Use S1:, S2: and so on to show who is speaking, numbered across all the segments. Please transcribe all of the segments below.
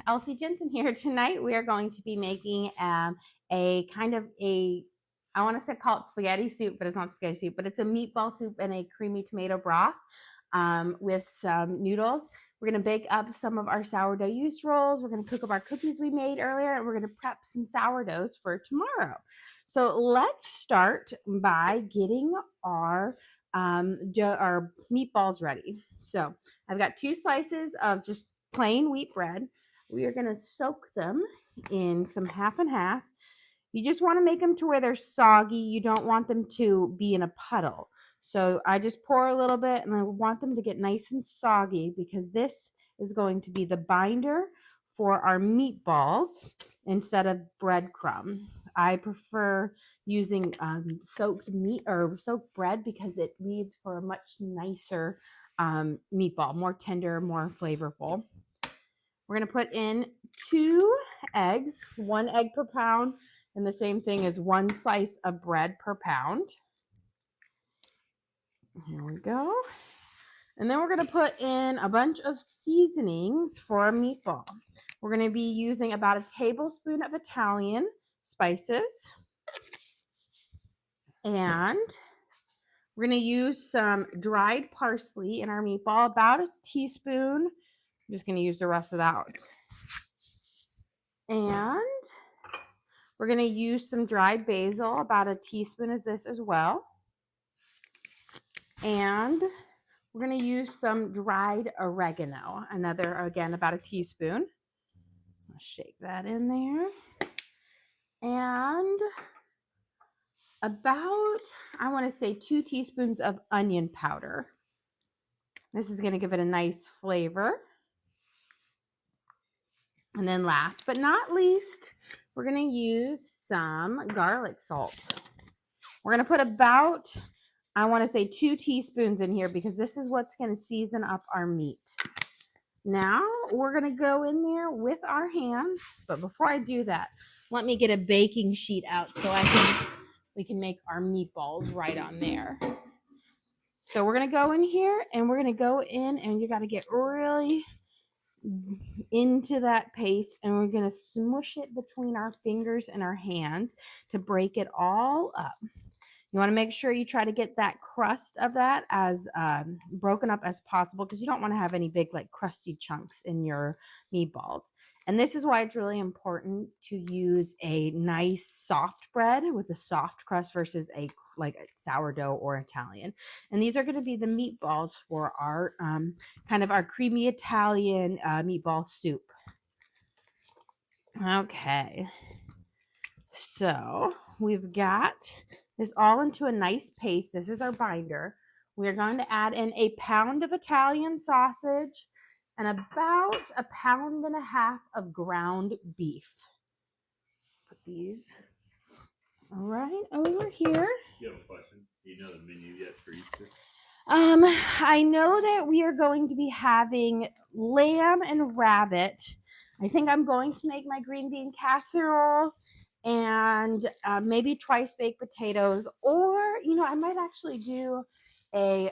S1: Elsie Jensen here. Tonight we are going to be making a kind of a, I want to say call it spaghetti soup, but it's not spaghetti soup, but it's a meatball soup and a creamy tomato broth with some noodles. We're going to bake up some of our sourdough yeast rolls. We're going to cook up our cookies we made earlier, and we're going to prep some sourdoughs for tomorrow. So let's start by getting our meatballs ready. So I've got 2 slices of just plain wheat bread. We are going to soak them in some half and half. You just want to make them to where they're soggy. You don't want them to be in a puddle. So I just pour a little bit, and I want them to get nice and soggy because this is going to be the binder for our meatballs instead of breadcrumb. I prefer using soaked meat or soaked bread because it leads for a much nicer meatball, more tender, more flavorful. We're going to put in 2 eggs, 1 egg per pound, and the same thing as 1 slice of bread per pound. Here we go. And then we're going to put in a bunch of seasonings for a meatball. We're going to be using about a tablespoon of Italian spices. And we're going to use some dried parsley in our meatball, about a teaspoon. I'm just going to use the rest of that. And we're going to use some dried basil, about a teaspoon of this as well. And we're going to use some dried oregano, another, again, about a teaspoon. I'll shake that in there. And about, I want to say 2 teaspoons of onion powder. This is going to give it a nice flavor. And then last but not least, we're going to use some garlic salt. We're going to put about, I want to say 2 teaspoons in here because this is what's going to season up our meat. Now we're going to go in there with our hands, but before I do that, let me get a baking sheet out so we can make our meatballs right on there. So we're going to go in here and we're going to go in, and you got to get really into that paste, and we're going to smush it between our fingers and our hands to break it all up. You want to make sure you try to get that crust of that as broken up as possible because you don't want to have any big like crusty chunks in your meatballs. And this is why it's really important to use a nice soft bread with a soft crust versus a sourdough or Italian. And these are going to be the meatballs for our kind of our creamy Italian meatball soup. Okay. So we've got this all into a nice paste. This is our binder. We're going to add in a pound of Italian sausage and about a pound and a half of ground beef. Put these right over here.
S2: You have a question? Do you know the menu yet for Easter?
S1: I know that we are going to be having lamb and rabbit. I think I'm going to make my green bean casserole and maybe twice baked potatoes, or I might actually do a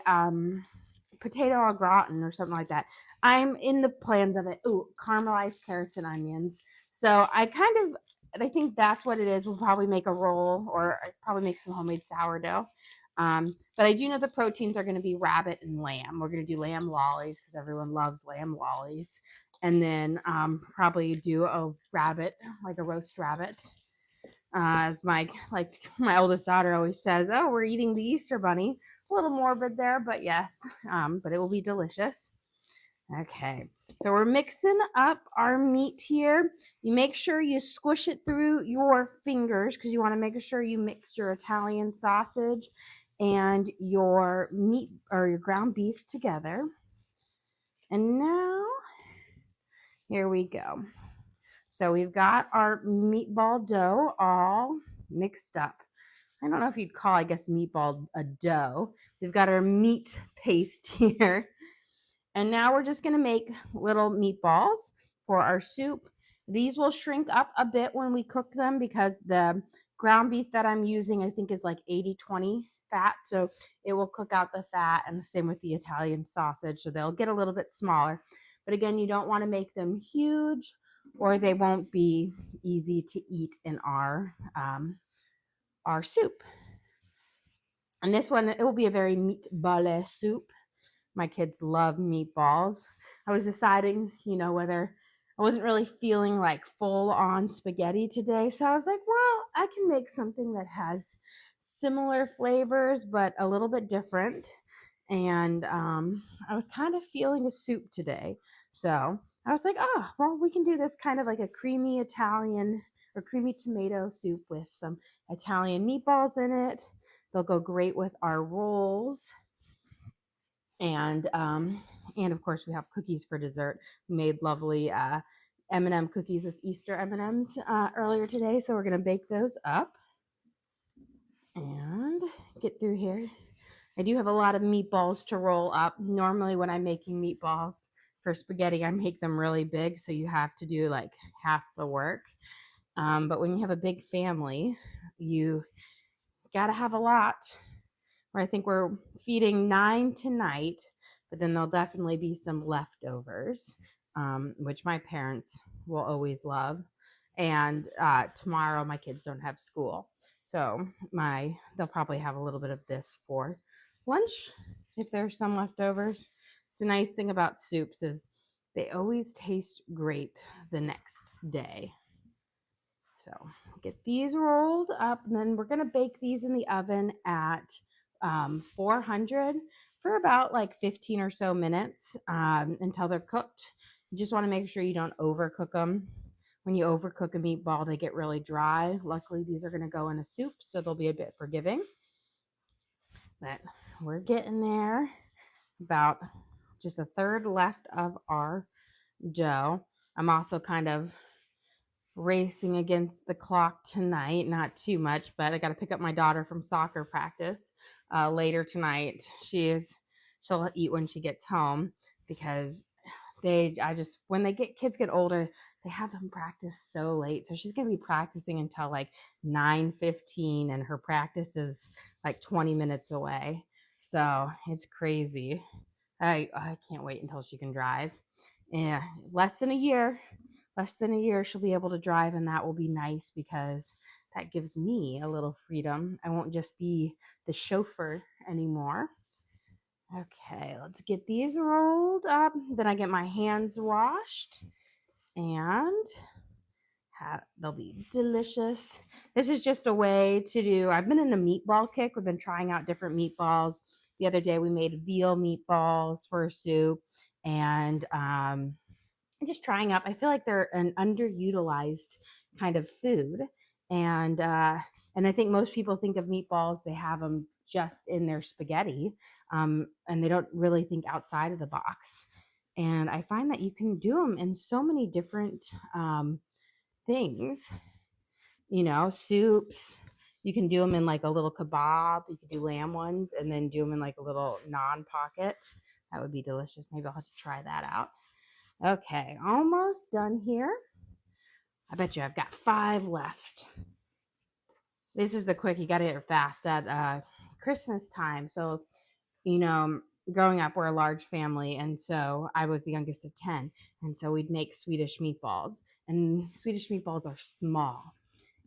S1: potato au gratin or something like that. I'm in the plans of it. Ooh, caramelized carrots and onions. So I think that's what it is. We'll probably make a roll, or I'd probably make some homemade sourdough. But I do know the proteins are going to be rabbit and lamb. We're going to do lamb lollies because everyone loves lamb lollies. And then probably do a rabbit, like a roast rabbit. As my oldest daughter always says, oh, we're eating the Easter bunny. A little morbid there, but yes, but it will be delicious. Okay, so we're mixing up our meat here. You make sure you squish it through your fingers because you want to make sure you mix your Italian sausage and your meat or your ground beef together. And now, here we go. So we've got our meatball dough all mixed up. I don't know if you'd call, I guess, meatball a dough. We've got our meat paste here. And now we're just going to make little meatballs for our soup. These will shrink up a bit when we cook them because the ground beef that I'm using, I think, is like 80-20 fat. So it will cook out the fat, and the same with the Italian sausage. So they'll get a little bit smaller. But again, you don't want to make them huge or they won't be easy to eat in our soup. And this one, it will be a very meatball soup. My kids love meatballs. I was deciding, whether I wasn't really feeling like full on spaghetti today. So I was like, well, I can make something that has similar flavors, but a little bit different. And I was kind of feeling a soup today. So I was like, oh, well, we can do this kind of like a creamy Italian or creamy tomato soup with some Italian meatballs in it. They'll go great with our rolls. And of course we have cookies for dessert. We made lovely M&M cookies with Easter M&Ms earlier today, so we're gonna bake those up and get through here. I do have a lot of meatballs to roll up. Normally when I'm making meatballs for spaghetti, I make them really big, so you have to do like half the work. But when you have a big family, you gotta have a lot. I think we're feeding 9 tonight, but then there'll definitely be some leftovers, which my parents will always love. And tomorrow my kids don't have school, so they'll probably have a little bit of this for lunch if there's some leftovers. It's the nice thing about soups is they always taste great the next day. So get these rolled up, and then we're gonna bake these in the oven at 400 for about like 15 or so minutes until they're cooked. You just want to make sure you don't overcook them. When you overcook a meatball, they get really dry. Luckily, these are going to go in a soup, so they'll be a bit forgiving. But we're getting there. About just a third left of our dough. I'm also kind of racing against the clock tonight, not too much, but I got to pick up my daughter from soccer practice later tonight. She'll eat when she gets home because when kids get older, they have them practice so late. So she's gonna be practicing until like 9:15, and her practice is like 20 minutes away. So it's crazy. I can't wait until she can drive. Yeah, less than a year she'll be able to drive, and that will be nice because that gives me a little freedom. I won't just be the chauffeur anymore. Okay, let's get these rolled up. Then I get my hands washed, and they'll be delicious. This is just a way to do, I've been in a meatball kick. We've been trying out different meatballs. The other day we made veal meatballs for a soup, and just trying up. I feel like they're an underutilized kind of food, and I think most people think of meatballs, they have them just in their spaghetti, and they don't really think outside of the box. And I find that you can do them in so many different things, soups. You can do them in like a little kebab. You could do lamb ones and then do them in like a little non pocket. That would be delicious. Maybe I'll have to try that out. Okay, almost done here. I bet you I've got 5 left. This is the quick, you got to get it fast at Christmas time. So, growing up, we're a large family, and so I was the youngest of 10, and so we'd make Swedish meatballs, and Swedish meatballs are small.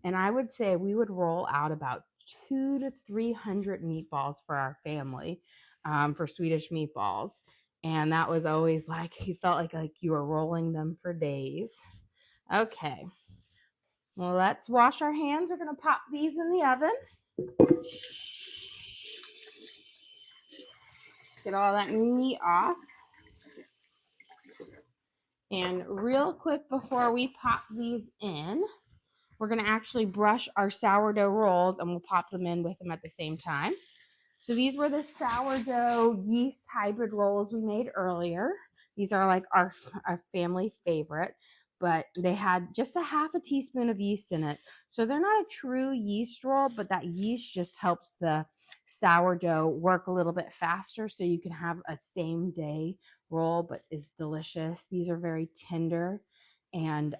S1: And I would say we would roll out about 200 to 300 meatballs for our family for Swedish meatballs. And that was always like, you felt like you were rolling them for days. Okay. Well, let's wash our hands. We're going to pop these in the oven. Get all that meat off. And real quick before we pop these in, we're going to actually brush our sourdough rolls, and we'll pop them in with them at the same time. So these were the sourdough yeast hybrid rolls we made earlier. These are like our family favorite, but they had just a half a teaspoon of yeast in it. So they're not a true yeast roll, but that yeast just helps the sourdough work a little bit faster, so you can have a same day roll, but is delicious. These are very tender and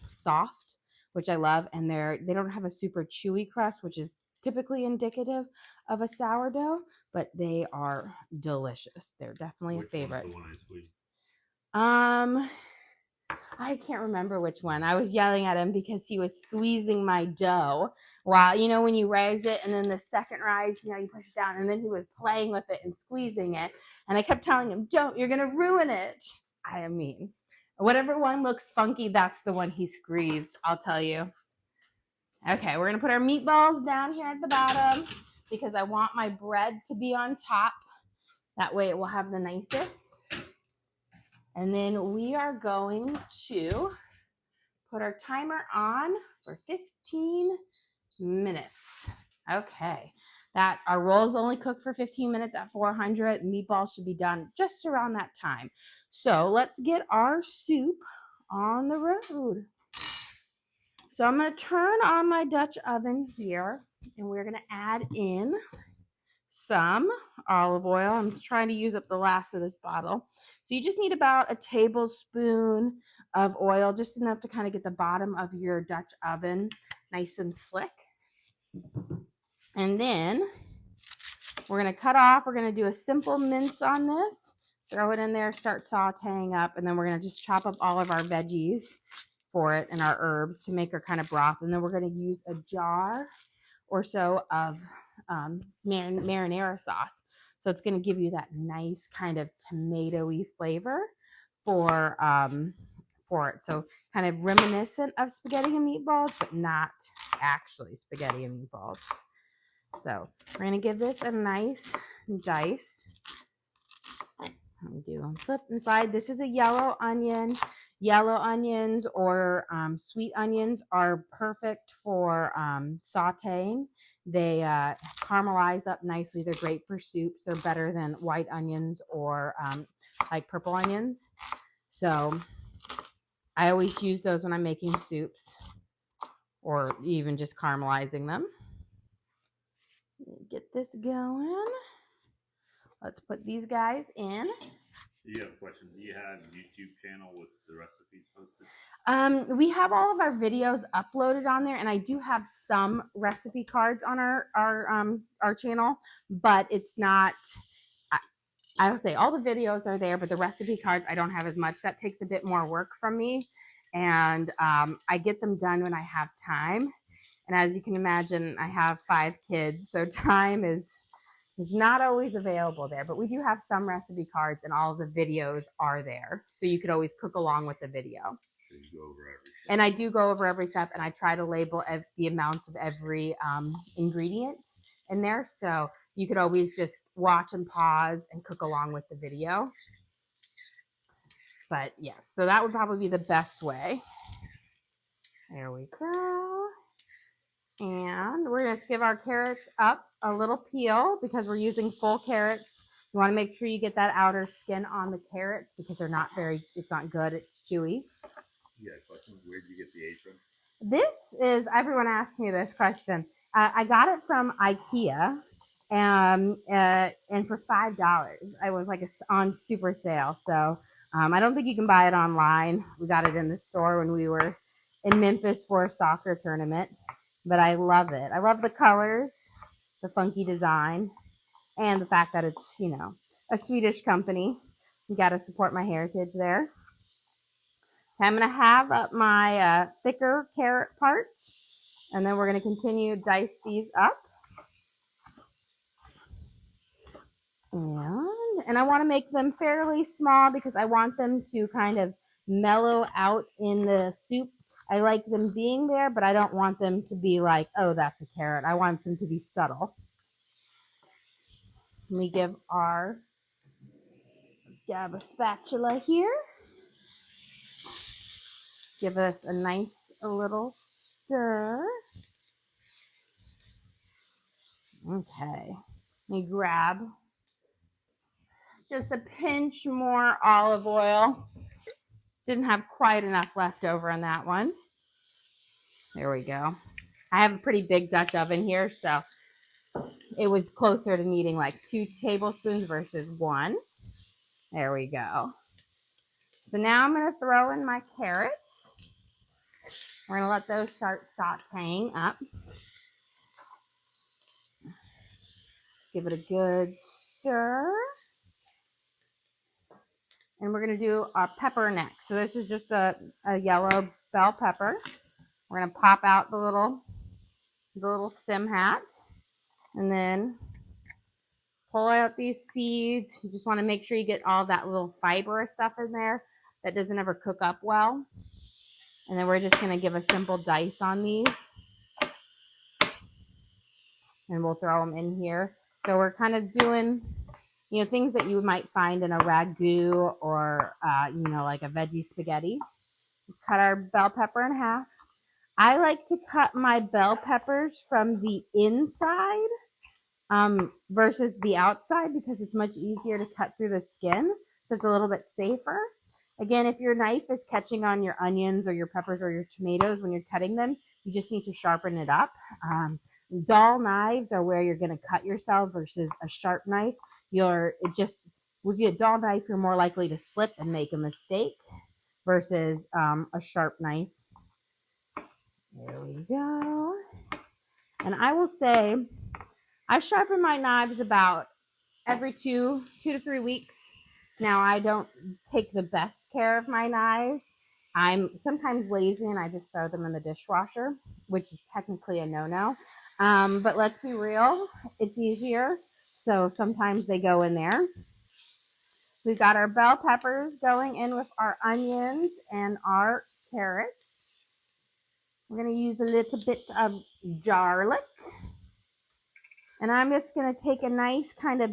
S1: soft, which I love. And they don't have a super chewy crust, which is typically indicative of a sourdough, but they are delicious. They're definitely a favorite.
S2: Which one's the one I squeezed?
S1: I can't remember which one. I was yelling at him because he was squeezing my dough while, when you raise it and then the second rise, you push it down, and then he was playing with it and squeezing it. And I kept telling him, don't, you're going to ruin it. I mean, whatever one looks funky, that's the one he squeezed, I'll tell you. Okay, we're going to put our meatballs down here at the bottom because I want my bread to be on top. That way it will have the nicest. And then we are going to put our timer on for 15 minutes. Okay, our rolls only cook for 15 minutes at 400. Meatballs should be done just around that time. So let's get our soup on the road. So I'm going to turn on my Dutch oven here, and we're going to add in some olive oil. I'm trying to use up the last of this bottle. So you just need about a tablespoon of oil, just enough to kind of get the bottom of your Dutch oven nice and slick. And then we're going to cut off. We're going to do a simple mince on this. Throw it in there, start sauteing up, and then we're going to just chop up all of our veggies for it and our herbs to make our kind of broth. And then we're going to use a jar or so of marinara sauce. So it's going to give you that nice kind of tomatoey flavor for it. So kind of reminiscent of spaghetti and meatballs, but not actually spaghetti and meatballs. So we're going to give this a nice dice. Flip inside. This is a yellow onion. Yellow onions or sweet onions are perfect for sauteing. They caramelize up nicely. They're great for soups. They're better than white onions or like purple onions. So I always use those when I'm making soups or even just caramelizing them. Get this going. Let's put these guys in.
S2: Do you have a question? Do you have a YouTube channel with the recipes posted?
S1: We have all of our videos uploaded on there, and I do have some recipe cards on our channel, but it's not. I would say all the videos are there, but the recipe cards I don't have as much. That takes a bit more work from me, and I get them done when I have time. And as you can imagine, I have 5 kids, so time is not always available there, but we do have some recipe cards and all of the videos are there. So you could always cook along with the video.
S2: So you go over every step.
S1: And I do go over every step, and I try to label the amounts of every ingredient in there. So you could always just watch and pause and cook along with the video. But yes, so that would probably be the best way. There we go. And we're going to give our carrots up a little peel because we're using full carrots. You want to make sure you get that outer skin on the carrots because it's not good. It's chewy.
S2: Yeah, question. Where did you get the age from?
S1: This is, everyone asks me this question. I got it from IKEA and for $5. I was like on super sale. So I don't think you can buy it online. We got it in the store when we were in Memphis for a soccer tournament. But I love it. I love the colors, the funky design, and the fact that it's, a Swedish company. You got to support my heritage there. I'm going to have up my thicker carrot parts, and then we're going to continue to dice these up. And I want to make them fairly small because I want them to kind of mellow out in the soup. I like them being there, but I don't want them to be like, oh, that's a carrot. I want them to be subtle. Let's grab a spatula here. Give us a nice little stir. Okay. Let me grab just a pinch more olive oil. Didn't have quite enough left over on that one. There we go. I have a pretty big Dutch oven here, so it was closer to needing like 2 tablespoons versus 1. There we go. So now I'm going to throw in my carrots. We're going to let those start sauteing up. Give it a good stir. And we're going to do a pepper next. So this is just a yellow bell pepper. We're going to pop out the little stem hat. And then pull out these seeds. You just want to make sure you get all that little fibrous stuff in there that doesn't ever cook up well. And then we're just going to give a simple dice on these. And we'll throw them in here. So we're kind of doing, things that you might find in a ragu or, like a veggie spaghetti. Cut our bell pepper in half. I like to cut my bell peppers from the inside versus the outside because it's much easier to cut through the skin. So it's a little bit safer. Again, if your knife is catching on your onions or your peppers or your tomatoes when you're cutting them, you just need to sharpen it up. Dull knives are where you're going to cut yourself versus a sharp knife. With a dull knife, you're more likely to slip and make a mistake versus a sharp knife. There we go. And I will say, I sharpen my knives about every 2 to 3 weeks. Now, I don't take the best care of my knives. I'm sometimes lazy and I just throw them in the dishwasher, which is technically a no-no. But let's be real, it's easier. So sometimes they go in there. We've got our bell peppers going in with our onions and our carrots. We're going to use a little bit of garlic. And I'm just going to take a nice kind of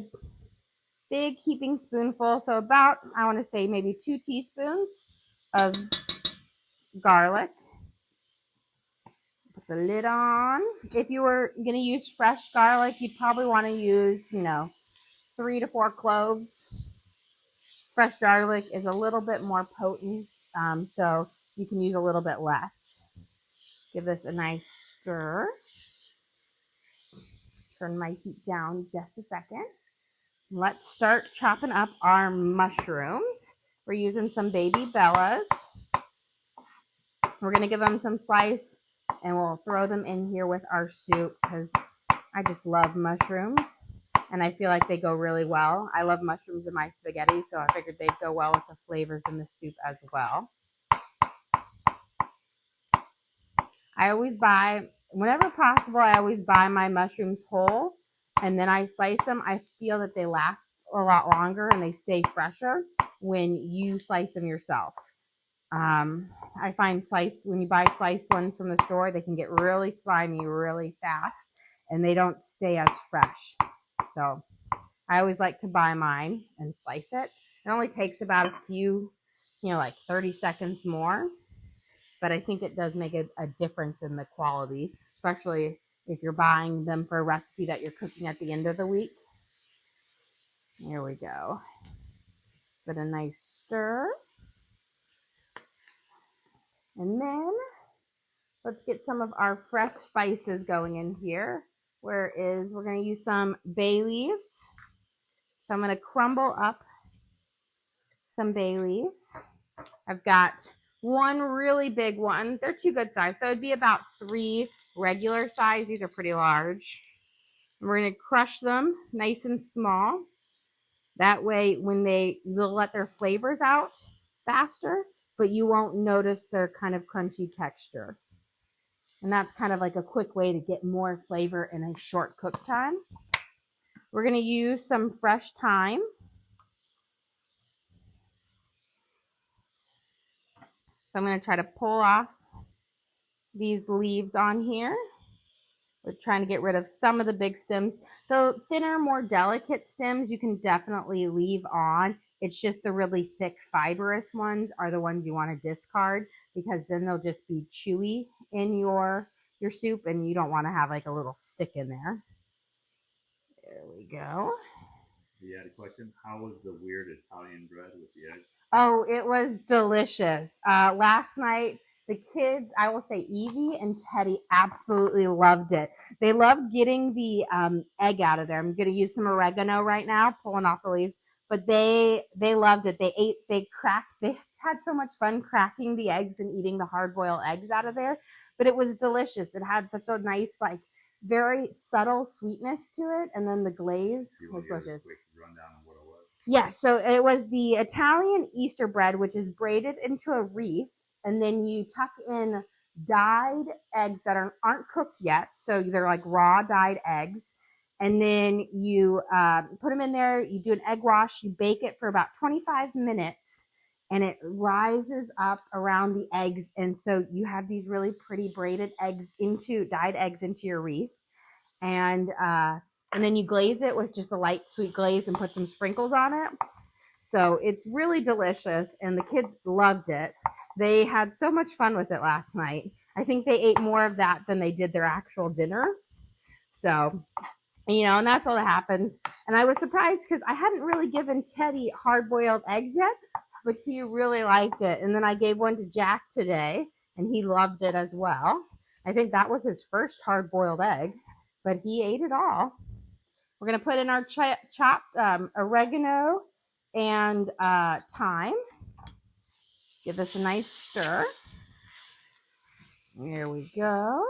S1: big heaping spoonful. So about, I want to say maybe 2 teaspoons of garlic. Put the lid on. If you were going to use fresh garlic, you'd probably want to use, 3 to 4 cloves. Fresh garlic is a little bit more potent, so you can use a little bit less. Give this a nice stir. Turn my heat down just a second. Let's start chopping up our mushrooms. We're using some baby bellas. We're going to give them some slice and we'll throw them in here with our soup because I just love mushrooms and I feel like they go really well. I love mushrooms in my spaghetti, so I figured they'd go well with the flavors in the soup as well. I always buy, whenever possible, I always buy my mushrooms whole and then I slice them. I feel that they last a lot longer and they stay fresher when you slice them yourself. I find when you buy sliced ones from the store, they can get really slimy really fast and they don't stay as fresh. So I always like to buy mine and slice it. It only takes about a few, like 30 seconds more. But I think it does make a difference in the quality, especially if you're buying them for a recipe that you're cooking at the end of the week. There we go. Give it a nice stir. And then let's get some of our fresh spices going in here. We're going to use some bay leaves. So I'm going to crumble up some bay leaves. I've got one really big one. They're too good size. So it'd be about 3 regular size. These are pretty large. And we're going to crush them nice and small. That way when they'll let their flavors out faster, but you won't notice their kind of crunchy texture. And that's kind of like a quick way to get more flavor in a short cook time. We're going to use some fresh thyme. So I'm going to try to pull off these leaves on here. We're trying to get rid of some of the big stems. The thinner, more delicate stems you can definitely leave on. It's just the really thick, fibrous ones are the ones you want to discard because then they'll just be chewy in your soup and you don't want to have like a little stick in there. There we go.
S2: You had a question? How was the weird Italian bread with the eggs?
S1: Oh, it was delicious. Last night, the kids, I will say Evie and Teddy absolutely loved it. They loved getting the egg out of there. I'm going to use some oregano right now, pulling off the leaves. But they loved it. They had so much fun cracking the eggs and eating the hard-boiled eggs out of there. But it was delicious. It had such a nice, like, very subtle sweetness to it. And then the glaze was delicious.
S2: Quick rundown of what it was.
S1: Yeah, so it was the Italian Easter bread, which is braided into a wreath, and then you tuck in dyed eggs that aren't cooked yet. So they're like raw dyed eggs. And then you put them in there, you do an egg wash, you bake it for about 25 minutes, and it rises up around the eggs. And so you have these really pretty braided eggs dyed eggs into your wreath. And then you glaze it with just a light sweet glaze and put some sprinkles on it. So it's really delicious, and the kids loved it. They had so much fun with it last night. I think they ate more of that than they did their actual dinner. So, and that's all that happens. And I was surprised because I hadn't really given Teddy hard-boiled eggs yet, but he really liked it. And then I gave one to Jack today, and he loved it as well. I think that was his first hard-boiled egg, but he ate it all. We're going to put in our chopped oregano and thyme. Give this a nice stir. Here we go.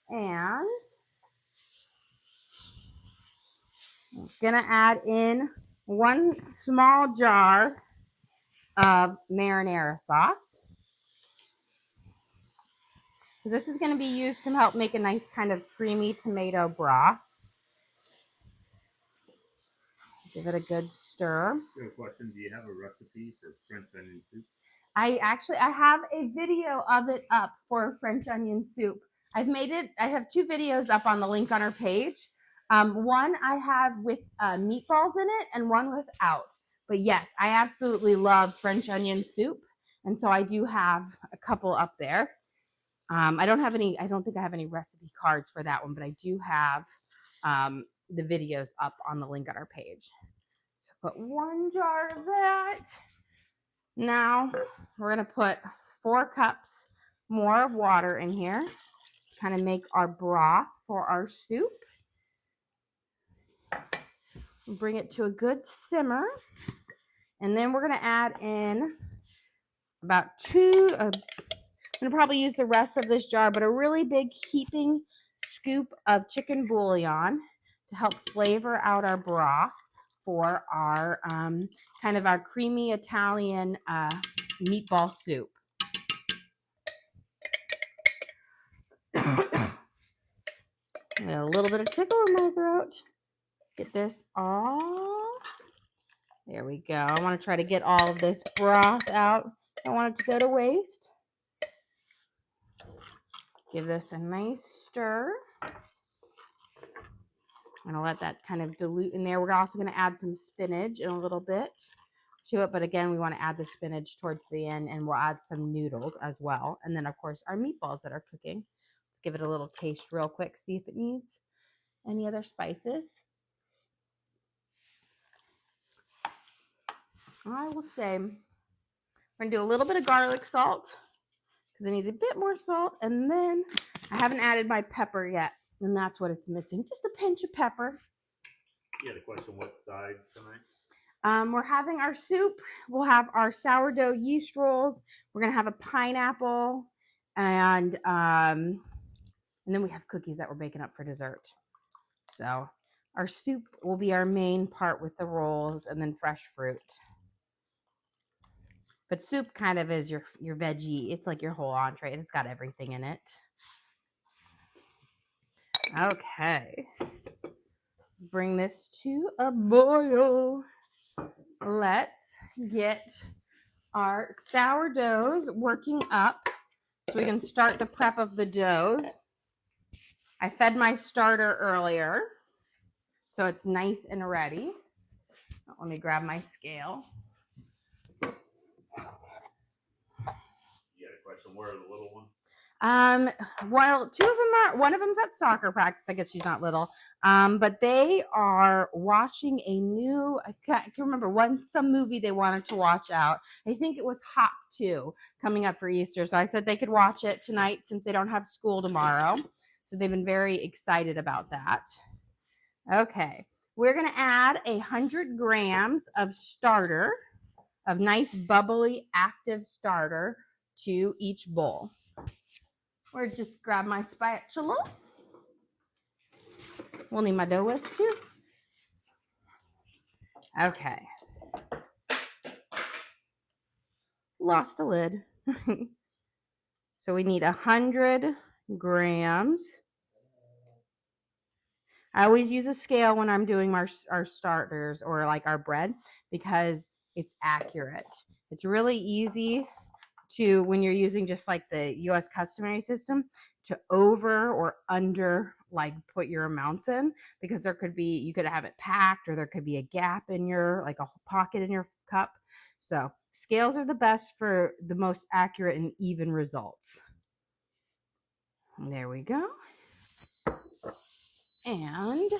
S1: And I'm going to add in 1 small jar of marinara sauce. This is going to be used to help make a nice kind of creamy tomato broth. Give it a good stir.
S2: Good question. Do you have a recipe for French onion soup?
S1: I have a video of it up for French onion soup. I have 2 videos up on the link on our page. One I have with meatballs in it and one without. But yes, I absolutely love French onion soup. And so I do have a couple up there. I don't think I have any recipe cards for that one, but I do have the videos up on the link on our page. So put 1 jar of that. Now we're going to put 4 cups more of water in here, kind of make our broth for our soup. Bring it to a good simmer. And then we're going to add in about I'm going to probably use the rest of this jar, but a really big heaping scoop of chicken bouillon to help flavor out our broth for our kind of our creamy Italian meatball soup. A little bit of tickle in my throat. Let's get this all. There we go. I want to try to get all of this broth out. I don't want it to go to waste. Give this a nice stir. I'm going to let that kind of dilute in there. We're also going to add some spinach in a little bit to it. But again, we want to add the spinach towards the end, and we'll add some noodles as well. And then, of course, our meatballs that are cooking. Let's give it a little taste real quick, see if it needs any other spices. I will say we're going to do a little bit of garlic salt because it needs a bit more salt. And then I haven't added my pepper yet, and that's what it's missing. Just a pinch of pepper.
S2: Yeah, the question, what sides tonight?
S1: We're having our soup. We'll have our sourdough yeast rolls. We're going to have a pineapple, and then we have cookies that we're baking up for dessert. So our soup will be our main part with the rolls and then fresh fruit. But soup kind of is your veggie. It's like your whole entree. It's got everything in it. Okay. Bring this to a boil. Let's get our sourdoughs working up so we can start the prep of the doughs. I fed my starter earlier, so it's nice and ready. Let me grab my scale.
S2: Where are the little ones?
S1: Well, 2 of them are. One of them's at soccer practice. I guess she's not little. But they are watching a new. I can't remember some movie they wanted to watch out. I think it was Hop 2 coming up for Easter. So I said they could watch it tonight since they don't have school tomorrow. So they've been very excited about that. Okay, we're gonna add 100 grams of starter, of nice bubbly active starter, to each bowl. Or just grab my spatula. We'll need my dough whisk too. Okay. Lost the lid. So we need 100 grams. I always use a scale when I'm doing our starters or like our bread because it's accurate. It's really easy to, when you're using just like the US customary system, to over or under like put your amounts in, because there could be, you could have it packed or there could be a gap in your, like a pocket in your cup. So scales are the best for the most accurate and even results. And there we go. And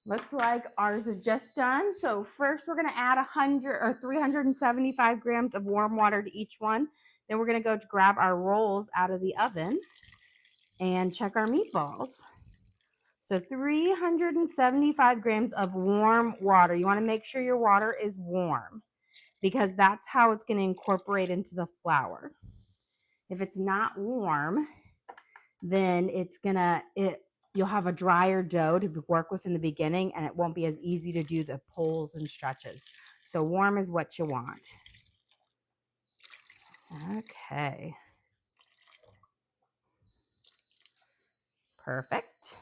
S1: looks like ours is just done. So first we're going to add 100 or 375 grams of warm water to each one. Then we're going to go to grab our rolls out of the oven and check our meatballs. So 375 grams of warm water. You want to make sure your water is warm because that's how it's going to incorporate into the flour. If it's not warm, then you'll have a drier dough to work with in the beginning, and it won't be as easy to do the pulls and stretches. So warm is what you want. Okay. Perfect.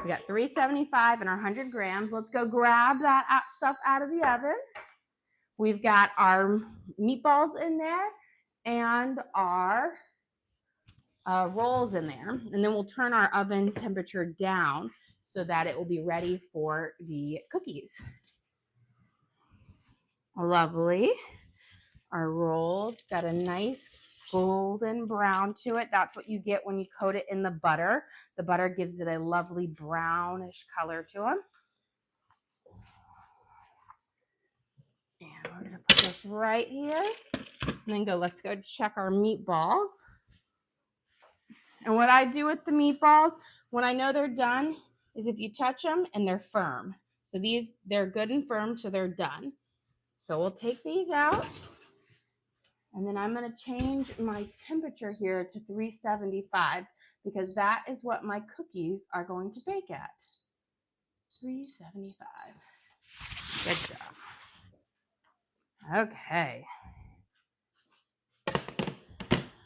S1: We got 375 and our 100 grams. Let's go grab that stuff out of the oven. We've got our meatballs in there and our rolls in there. And then we'll turn our oven temperature down so that it will be ready for the cookies. Lovely. Our rolls got a nice golden brown to it. That's what you get when you coat it in the butter. The butter gives it a lovely brownish color to them. And we're going to put this right here. And then let's go check our meatballs. And what I do with the meatballs, when I know they're done, is if you touch them and they're firm. So they're good and firm, so they're done. So we'll take these out. And then I'm going to change my temperature here to 375 because that is what my cookies are going to bake at. 375. Good job. Okay.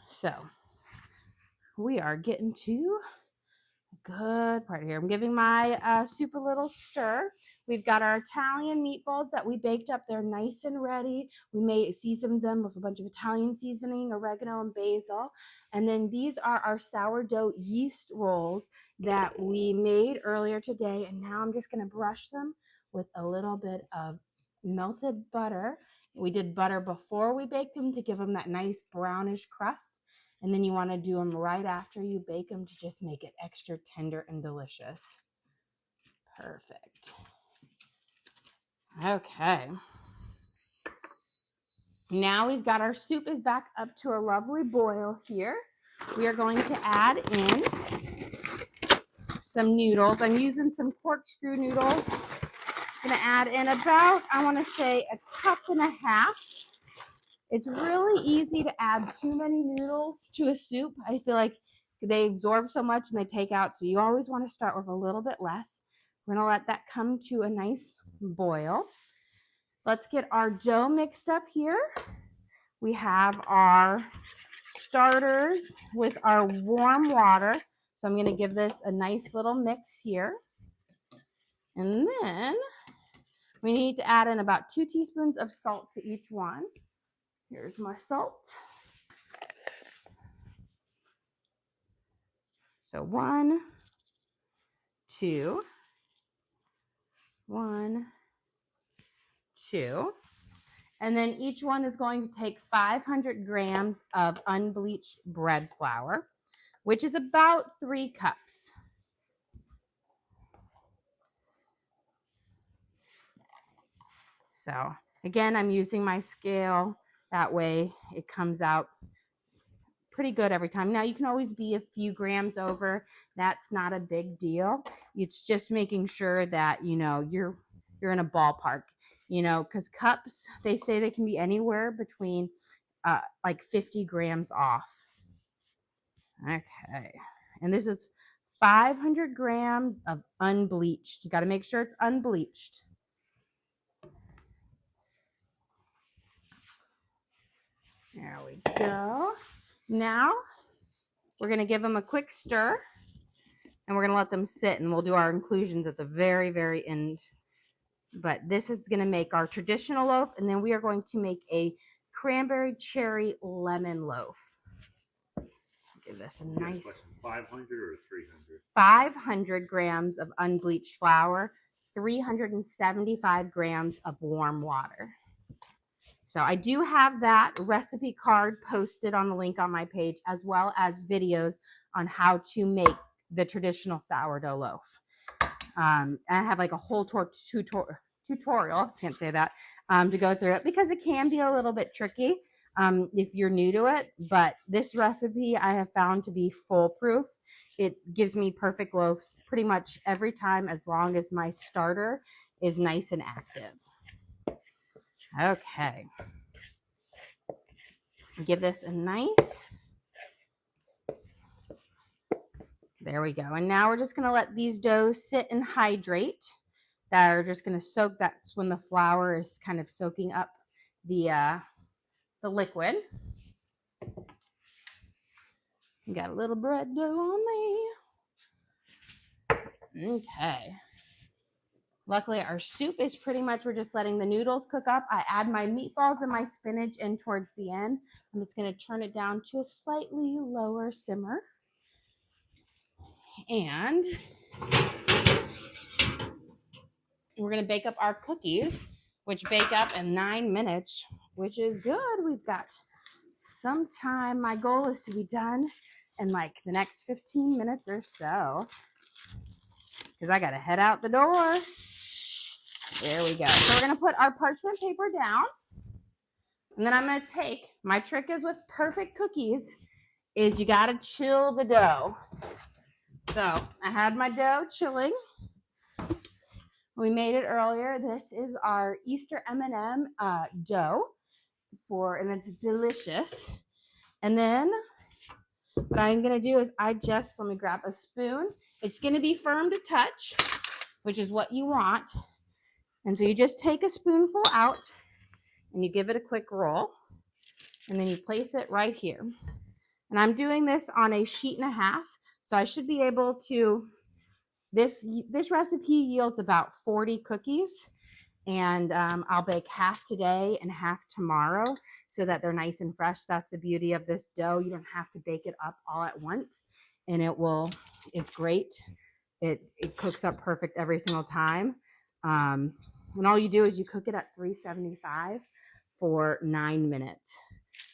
S1: So we are getting to a good part here. I'm giving my soup a little stir. We've got our Italian meatballs that we baked up. They're nice and ready. We may season them with a bunch of Italian seasoning, oregano, and basil. And then these are our sourdough yeast rolls that we made earlier today. And now I'm just going to brush them with a little bit of melted butter. We did butter before we baked them to give them that nice brownish crust. And then you want to do them right after you bake them to just make it extra tender and delicious. Perfect. Okay. Now we've got our soup is back up to a lovely boil here. We are going to add in some noodles. I'm using some corkscrew noodles. I'm going to add in about, I want to say, a cup and a half. It's really easy to add too many noodles to a soup. I feel like they absorb so much and they take out. So you always want to start with a little bit less. We're going to let that come to a nice boil. Let's get our dough mixed up here. We have our starters with our warm water. So I'm going to give this a nice little mix here. And then we need to add in about 2 teaspoons of salt to each one. Here's my salt. So 1, 2, 1, 2. And then each one is going to take 500 grams of unbleached bread flour, which is about 3 cups. So again, I'm using my scale. That way it comes out pretty good every time. Now you can always be a few grams over. That's not a big deal. It's just making sure that, you know, you're in a ballpark, you know, because cups, they say they can be anywhere between like 50 grams off. Okay. And this is 500 grams of unbleached. You got to make sure it's unbleached. There we go. Now we're going to give them a quick stir, and we're going to let them sit, and we'll do our inclusions at the very, very end. But this is going to make our traditional loaf, and then we are going to make a cranberry cherry lemon loaf. Give this a nice
S2: 500 or 300?
S1: 500 grams of unbleached flour, 375 grams of warm water. So I do have that recipe card posted on the link on my page, as well as videos on how to make the traditional sourdough loaf. I have like a whole tutorial, can't say that, to go through it, because it can be a little bit tricky if you're new to it. But this recipe I have found to be foolproof. It gives me perfect loaves pretty much every time, as long as my starter is nice and active. Okay. Give this a nice, there we go. And now we're just going to let these doughs sit and hydrate. That are just going to soak. That's when the flour is kind of soaking up the liquid. Got a little bread dough on me. Okay. Luckily, our soup is pretty much, we're just letting the noodles cook up. I add my meatballs and my spinach in towards the end. I'm just going to turn it down to a slightly lower simmer. And we're going to bake up our cookies, which bake up in 9 minutes, which is good. We've got some time. My goal is to be done in like the next 15 minutes or so, because I got to head out the door. There we go. So we're going to put our parchment paper down, and then I'm going to take, my trick is with perfect cookies is you got to chill the dough. So I had my dough chilling. We made it earlier. This is our Easter M&M dough and it's delicious. And then what I'm going to do is let me grab a spoon. It's going to be firm to touch, which is what you want. And so you just take a spoonful out and you give it a quick roll, and then you place it right here. And I'm doing this on a 1.5 sheets, so I should be able to, this recipe yields about 40 cookies, and I'll bake half today and half tomorrow so that they're nice and fresh. That's the beauty of this dough. You don't have to bake it up all at once, and it's great. It cooks up perfect every single time. And all you do is you cook it at 375 for 9 minutes.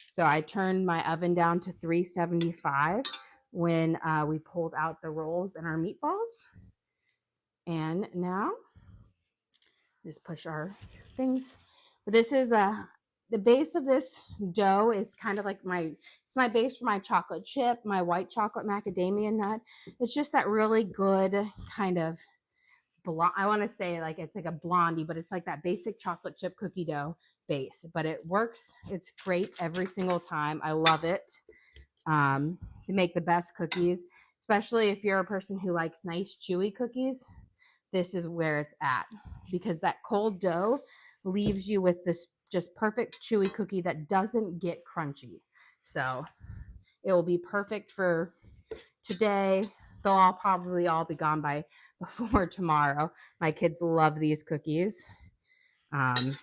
S1: So I turned my oven down to 375 when we pulled out the rolls and our meatballs. And now just push our things. But this is the base of this dough is kind of like it's my base for my chocolate chip, my white chocolate macadamia nut. It's just that really good kind of I want to say like it's like a blondie, but it's like that basic chocolate chip cookie dough base. But it works. It's great every single time. I love it. To make the best cookies, especially if you're a person who likes nice chewy cookies. This is where it's at, because that cold dough leaves you with this just perfect chewy cookie that doesn't get crunchy. So it will be perfect for today. They'll probably all be gone by before tomorrow. My kids love these cookies. What's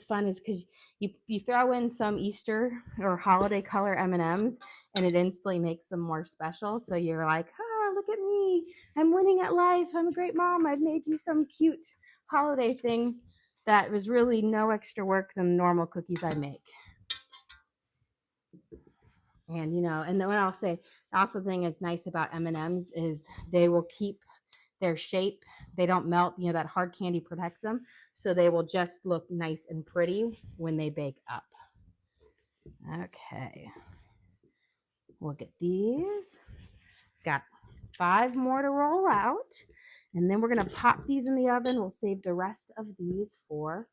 S1: fun is because you throw in some Easter or holiday color M&Ms, and it instantly makes them more special. So you're like, look at me. I'm winning at life. I'm a great mom. I've made you some cute holiday thing that was really no extra work than normal cookies I make. And, and then what I'll say, the also thing that's nice about M&Ms is they will keep their shape. They don't melt. That hard candy protects them. So they will just look nice and pretty when they bake up. Okay. Look at these. Got 5 more to roll out. And then we're going to pop these in the oven. We'll save the rest of these for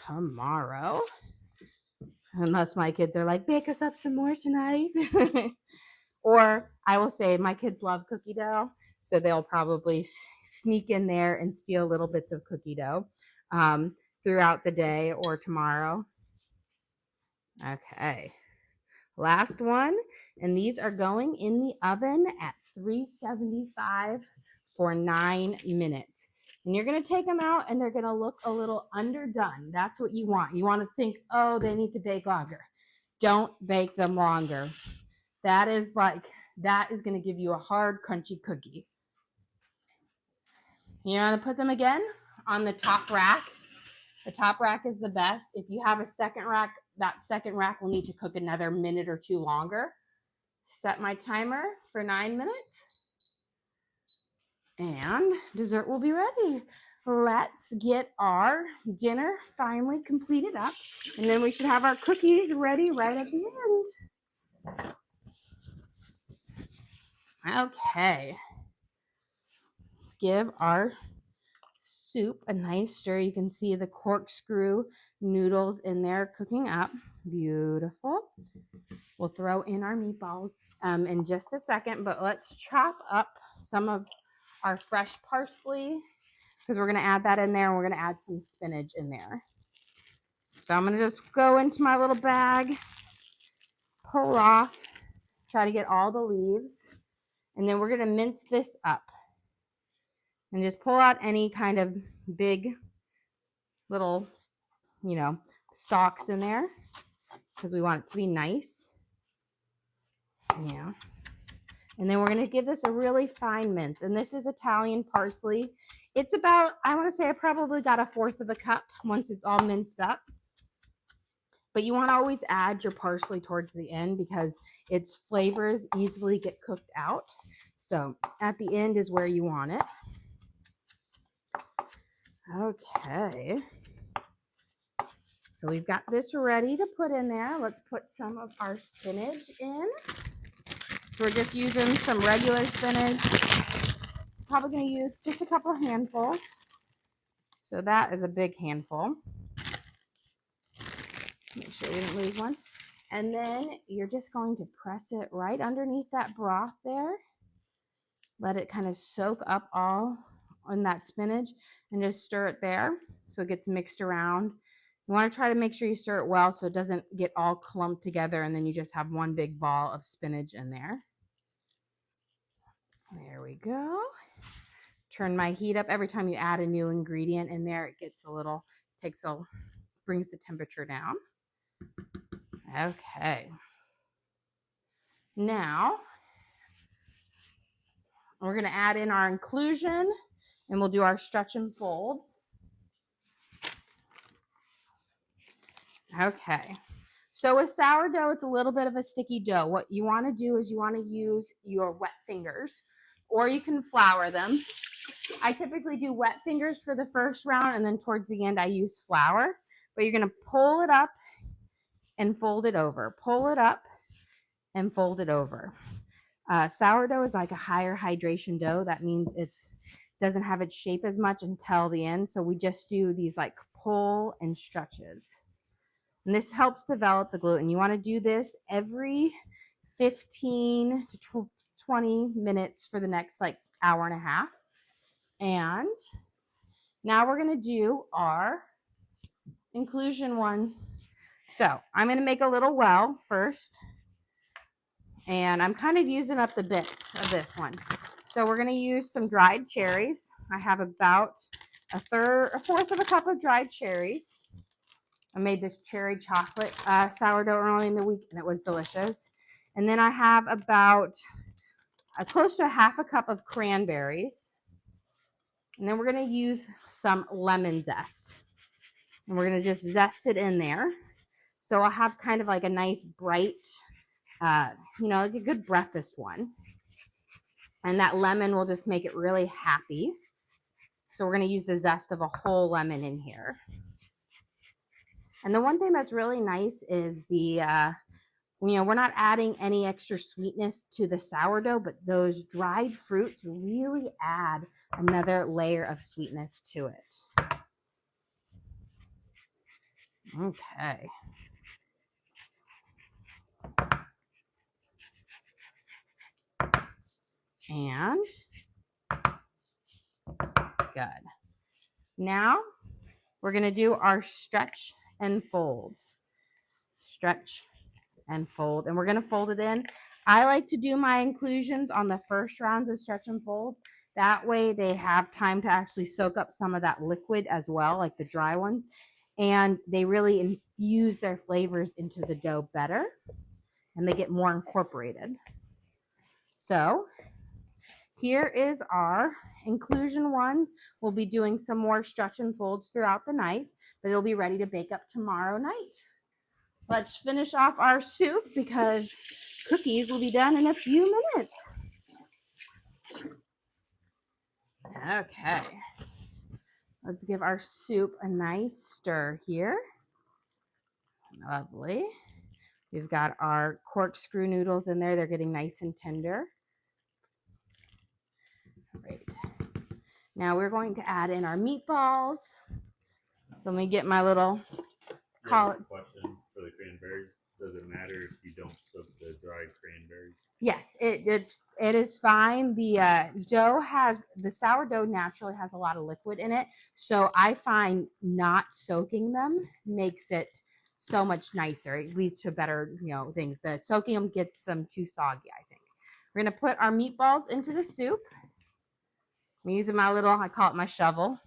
S1: tomorrow. Unless my kids are like, bake us up some more tonight. Or I will say my kids love cookie dough, so they'll probably sneak in there and steal little bits of cookie dough throughout the day or tomorrow. Okay, last one, and these are going in the oven at 375 for 9 minutes. And you're going to take them out and they're going to look a little underdone. That's what you want. You want to think, oh, they need to bake longer. Don't bake them longer. That is going to give you a hard, crunchy cookie. You want to put them again on the top rack. The top rack is the best. If you have a second rack, that second rack will need to cook another minute or two longer. Set my timer for 9 minutes. And dessert will be ready. Let's get our dinner finally completed up. And then we should have our cookies ready right at the end. Okay. Let's give our soup a nice stir. You can see the corkscrew noodles in there cooking up. Beautiful. We'll throw in our meatballs in just a second, but let's chop up some of our fresh parsley because we're going to add that in there, and we're going to add some spinach in there. So I'm going to just go into my little bag, pull off, try to get all the leaves, and then we're going to mince this up and just pull out any kind of big little, stalks in there because we want it to be nice. Yeah. And then we're going to give this a really fine mince. And this is Italian parsley. It's about, I want to say I probably got 1/4 of a cup once it's all minced up. But you want to always add your parsley towards the end because its flavors easily get cooked out. So at the end is where you want it. Okay. So we've got this ready to put in there. Let's put some of our spinach in. So we're just using some regular spinach. Probably going to use just a couple handfuls. So that is a big handful. Make sure we didn't lose one. And then you're just going to press it right underneath that broth there. Let it kind of soak up all in that spinach and just stir it there so it gets mixed around. You want to try to make sure you stir it well so it doesn't get all clumped together and then you just have one big ball of spinach in there. There we go. Turn my heat up. Every time you add a new ingredient in there, it gets brings the temperature down. Okay. Now, we're going to add in our inclusion and we'll do our stretch and folds. Okay. So with sourdough, it's a little bit of a sticky dough. What you want to do is you want to use your wet fingers, or you can flour them. I typically do wet fingers for the first round, and then towards the end I use flour. But you're going to pull it up and fold it over. Pull it up and fold it over. Sourdough is like a higher hydration dough. That means it doesn't have its shape as much until the end. So we just do these like pull and stretches. And this helps develop the gluten. You want to do this every 15 to 20 minutes for the next hour and a half. And now we're going to do our inclusion one. So I'm going to make a little well first. And I'm kind of using up the bits of this one. So we're going to use some dried cherries. I have about a 1/4 of a cup of dried cherries. I made this cherry chocolate sourdough early in the week, and it was delicious. And then I have about close to 1/2 cup of cranberries. And then we're going to use some lemon zest. And we're going to just zest it in there. So I'll have kind of like a nice bright, like a good breakfast one. And that lemon will just make it really happy. So we're going to use the zest of a whole lemon in here. And the one thing that's really nice is we're not adding any extra sweetness to the sourdough, but those dried fruits really add another layer of sweetness to it. Okay. And good. Now we're going to do our stretch and folds. Stretch and fold. And we're going to fold it in. I like to do my inclusions on the first rounds of stretch and folds. That way they have time to actually soak up some of that liquid as well, like the dry ones. And they really infuse their flavors into the dough better. And they get more incorporated. So here is our inclusion ones. We'll be doing some more stretch and folds throughout the night, but it'll be ready to bake up tomorrow night. Let's finish off our soup because cookies will be done in a few minutes. Okay. Let's give our soup a nice stir here. Lovely. We've got our corkscrew noodles in there. They're getting nice and tender. Great. Now we're going to add in our meatballs. So let me get my little
S2: question for the cranberries. Does it matter if you don't soak the dried cranberries?
S1: Yes, it is fine. The dough the sourdough naturally has a lot of liquid in it. So I find not soaking them makes it so much nicer. It leads to better, things. The soaking them gets them too soggy, I think. We're going to put our meatballs into the soup. I'm using I call it my shovel.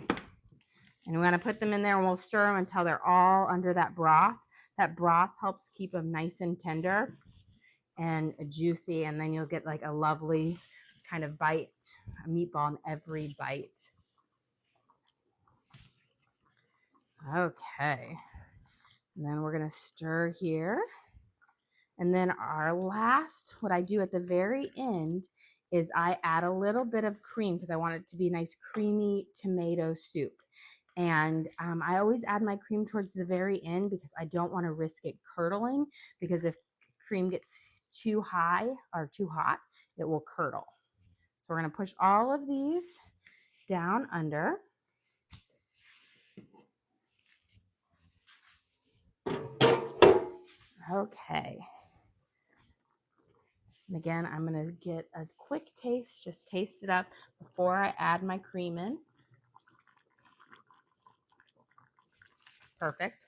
S1: And we're going to put them in there and we'll stir them until they're all under that broth. That broth helps keep them nice and tender and juicy. And then you'll get like a lovely kind of bite, a meatball in every bite. Okay. And then we're going to stir here. And then our last, what I do at the very end is I add a little bit of cream because I want it to be a nice creamy tomato soup. And I always add my cream towards the very end because I don't want to risk it curdling, because if cream gets too high or too hot, it will curdle. So we're going to push all of these down under. Okay. And again, I'm going to get a quick taste, just taste it up before I add my cream in. Perfect.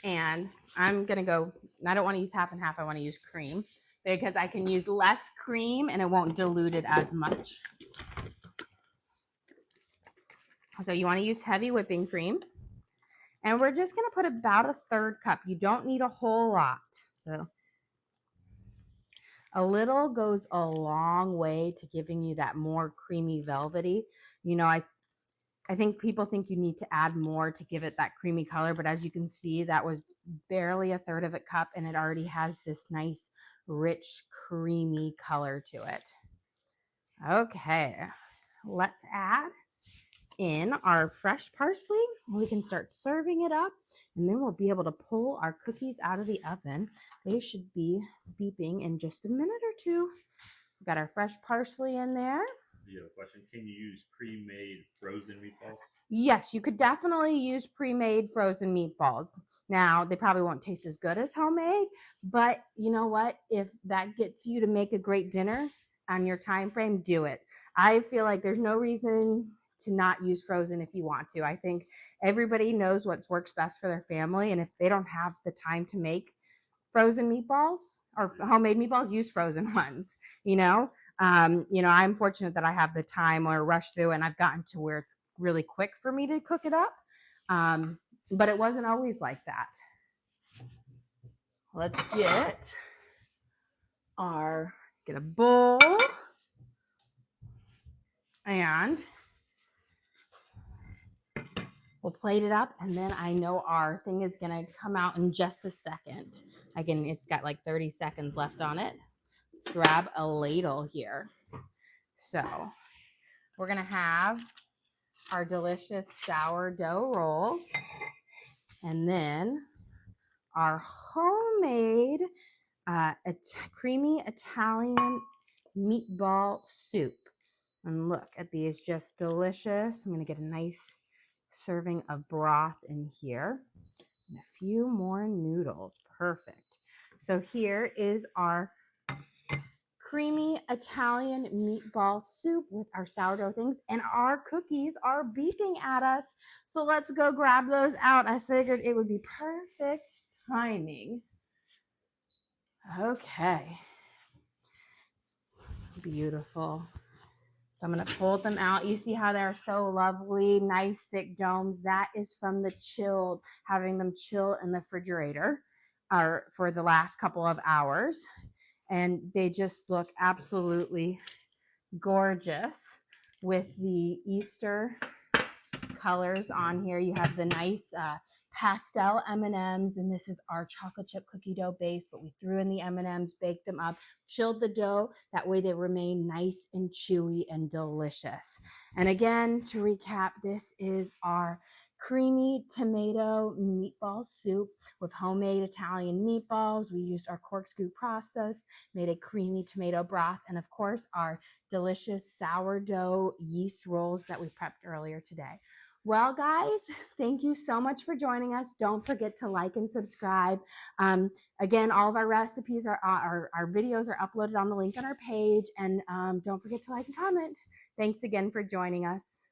S1: And I'm going to go, I don't want to use half and half. I want to use cream because I can use less cream and it won't dilute it as much. So you want to use heavy whipping cream. And we're just going to put about a third cup. You don't need a whole lot. So a little goes a long way to giving you that more creamy velvety. I think people think you need to add more to give it that creamy color, but as you can see, that was barely a third of a cup and it already has this nice, rich, creamy color to it. Okay, let's add in our fresh parsley. We can start serving it up and then we'll be able to pull our cookies out of the oven. They should be beeping in just a minute or two. We've got our fresh parsley in there.
S2: Do you have a question? Can you use pre-made frozen meatballs?
S1: Yes, you could definitely use pre-made frozen meatballs. Now, they probably won't taste as good as homemade, but you know what? If that gets you to make a great dinner on your time frame, do it. I feel like there's no reason to not use frozen if you want to. I think everybody knows what works best for their family, and if they don't have the time to make frozen meatballs or homemade meatballs, use frozen ones. I'm fortunate that I have the time or rush through, and I've gotten to where it's really quick for me to cook it up. But it wasn't always like that. Let's get a bowl and we'll plate it up, and then I know our thing is gonna come out in just a second. It's got like 30 seconds left on it. Let's grab a ladle here. So we're gonna have our delicious sourdough rolls, and then our homemade creamy Italian meatball soup. And look at these, just delicious. I'm gonna get a nice serving of broth in here and a few more noodles. Perfect. So here is our creamy Italian meatball soup with our sourdough things, and our cookies are beeping at us. So let's go grab those out. I figured it would be perfect timing. Okay. Beautiful. So I'm going to pull them out. You see how they're so lovely, nice thick domes. That is from the chilled, having them chill in the refrigerator for the last couple of hours. And they just look absolutely gorgeous with the Easter colors on here. You have the nice pastel M&Ms, and this is our chocolate chip cookie dough base, but we threw in the M&Ms, baked them up, chilled the dough. That way they remain nice and chewy and delicious. And again, to recap, this is our creamy tomato meatball soup with homemade Italian meatballs. We used our corkscrew process, made a creamy tomato broth, and of course our delicious sourdough yeast rolls that we prepped earlier today. Well, guys, thank you so much for joining us. Don't forget to like and subscribe. Again, all of our recipes, our videos are uploaded on the link on our page. And don't forget to like and comment. Thanks again for joining us.